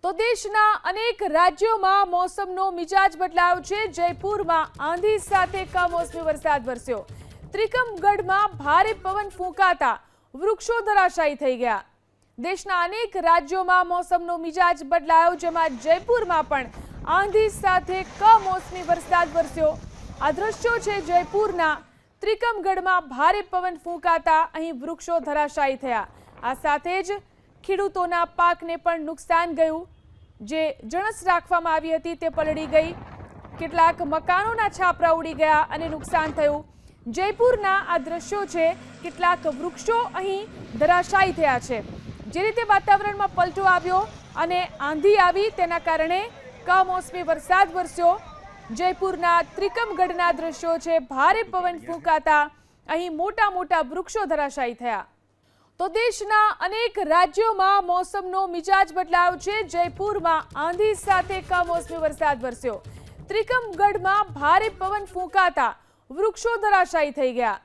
તો દેશના અનેક રાજ્યોમાં મોસમનો મિજાજ બદલાયો છે। જયપુરમાં આંધી સાથે કમોસમી વરસાદ વરસ્યો। ત્રિકમગઢમાં ભારે પવન ફૂંકાતા વૃક્ષો ધરાશાયી થઈ ગયા। દેશના અનેક રાજ્યોમાં મોસમનો મિજાજ બદલાયો, જેમાં જયપુરમાં પણ આંધી સાથે કમોસમી વરસાદ વરસ્યો। આ દ્રશ્યો છે જયપુરના ત્રિકમગઢમાં ભારે પવન ફૂંકાતા અહીં વૃક્ષો ધરાશાયી થયા। આ સાથે જ ખેડૂતોના પાકને પણ નુકસાન ગયું। જે જણસ રાખવામાં આવી હતી તે પલળી ગઈ, કેટલાક મકાનોના છાપરા ઉડી ગયા અને નુકસાન થયું। જયપુરના આ દ્રશ્યો છે, કેટલાક વૃક્ષો અહીં ધરાશાયી થયા છે। જે રીતે વાતાવરણમાં પલટો આવ્યો અને આંધી આવી, તેના કારણે કમોસમી વરસાદ વરસ્યો। જયપુરના ત્રિકમગઢના દ્રશ્યો છે, ભારે પવન ફૂંકાતા અહીં મોટા મોટા વૃક્ષો ધરાશાયી થયા। તો દેશના અનેક રાજ્યોમાં મોસમનો મિજાજ બદલાયો છે। જયપુરમાં આંધી સાથે કમોસમી વરસાદ વરસ્યો। ત્રિકમગઢમાં ભારે પવન ફૂંકાતા વૃક્ષો ધરાશાયી થઈ ગયા।